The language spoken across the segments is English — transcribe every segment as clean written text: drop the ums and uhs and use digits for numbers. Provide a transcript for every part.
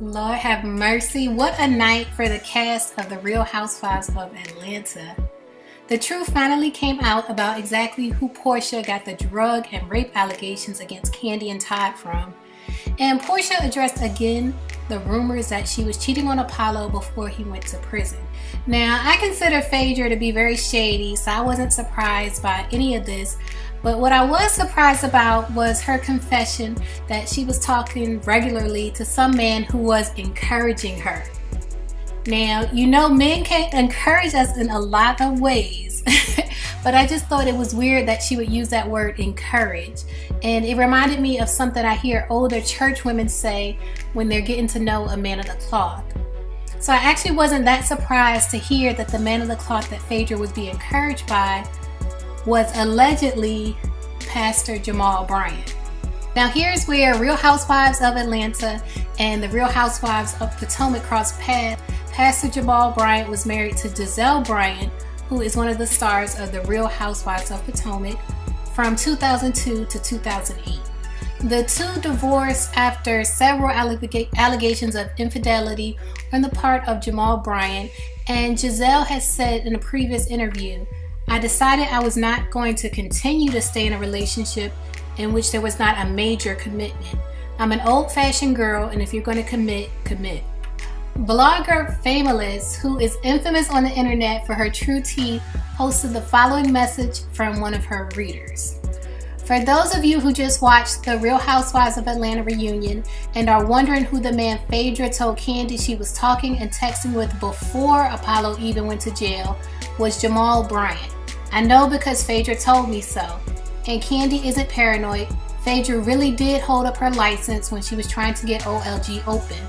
Lord have mercy. What a night for the cast of The Real Housewives of Atlanta. The truth finally came out about exactly who Portia got the drug and rape allegations against Kandi and Todd from. And Portia addressed again the rumors that she was cheating on Apollo before he went to prison. Now, I consider Phaedra to be very shady, so I wasn't surprised by any of this. But what I was surprised about was her confession that she was talking regularly to some man who was encouraging her. Now, you know, men can encourage us in a lot of ways, but I just thought it was weird that she would use that word encourage. And it reminded me of something I hear older church women say when they're getting to know a man of the cloth. So I actually wasn't that surprised to hear that the man of the cloth that Phaedra was being encouraged by was allegedly Pastor Jamal Bryant. Now here's where Real Housewives of Atlanta and the Real Housewives of Potomac cross paths. Pastor Jamal Bryant was married to Giselle Bryant, who is one of the stars of the Real Housewives of Potomac, from 2002 to 2008. The two divorced after several allegations of infidelity on the part of Jamal Bryant, and Giselle has said in a previous interview, "I decided I was not going to continue to stay in a relationship in which there was not a major commitment. I'm an old-fashioned girl, and if you're going to commit, commit." Blogger Famous, who is infamous on the internet for her true tea, posted the following message from one of her readers. For those of you who just watched the Real Housewives of Atlanta reunion and are wondering who the man Phaedra told Kandi she was talking and texting with before Apollo even went to jail was Jamal Bryant. I know because Phaedra told me so. And Kandi isn't paranoid. Phaedra really did hold up her license when she was trying to get OLG open.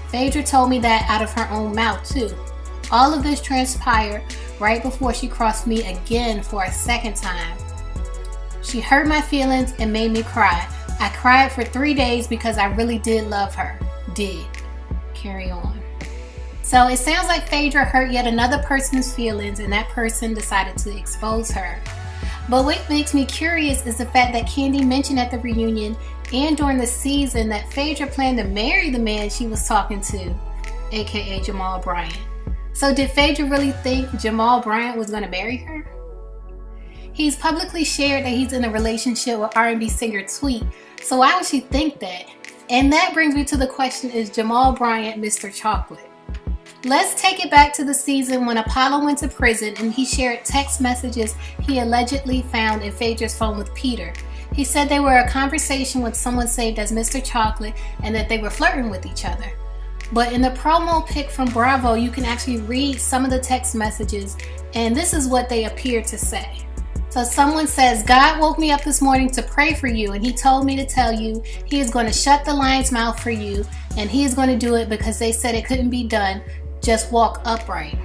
Phaedra told me that out of her own mouth too. All of this transpired right before she crossed me again for a second time. She hurt my feelings and made me cry. I cried for 3 days because I really did love her. Did. Carry on. So it sounds like Phaedra hurt yet another person's feelings, and that person decided to expose her. But what makes me curious is the fact that Kandi mentioned at the reunion and during the season that Phaedra planned to marry the man she was talking to, aka Jamal Bryant. So did Phaedra really think Jamal Bryant was going to marry her? He's publicly shared that he's in a relationship with R&B singer Tweet, so why would she think that? And that brings me to the question, is Jamal Bryant Mr. Chocolate? Let's take it back to the season when Apollo went to prison and he shared text messages he allegedly found in Phaedra's phone with Peter. He said they were a conversation with someone saved as Mr. Chocolate and that they were flirting with each other. But in the promo pic from Bravo, you can actually read some of the text messages, and this is what they appear to say. So someone says, "God woke me up this morning to pray for you, and he told me to tell you he is going to shut the lion's mouth for you, and he is going to do it because they said it couldn't be done. Just walk upright."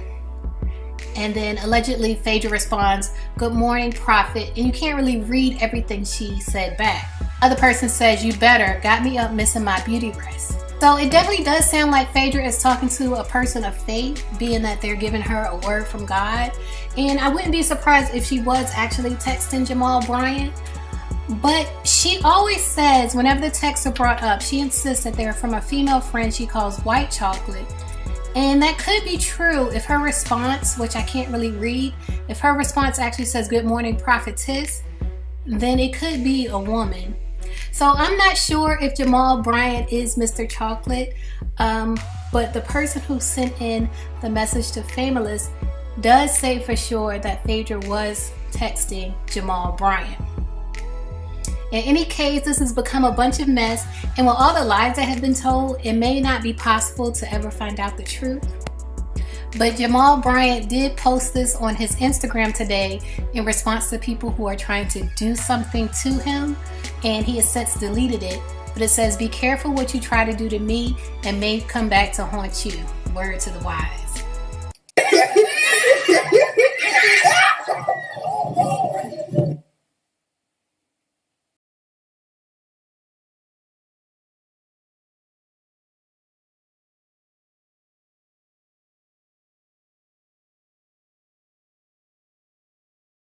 And then allegedly Phaedra responds, "Good morning, prophet," and you can't really read everything she said back. Other person says, "You better, got me up missing my beauty rest." So it definitely does sound like Phaedra is talking to a person of faith, being that they're giving her a word from God. And I wouldn't be surprised if she was actually texting Jamal Bryant. But she always says, whenever the texts are brought up, she insists that they're from a female friend she calls White Chocolate. And that could be true if her response, which I can't really read, if her response actually says, "Good morning, prophetess," then it could be a woman. So I'm not sure if Jamal Bryant is Mr. Chocolate, but the person who sent in the message to Famous does say for sure that Phaedra was texting Jamal Bryant. In any case, this has become a bunch of mess, and with all the lies that have been told, it may not be possible to ever find out the truth. But Jamal Bryant did post this on his Instagram today in response to people who are trying to do something to him, and he has since deleted it. But it says, "Be careful what you try to do to me, and may come back to haunt you." Word to the wise.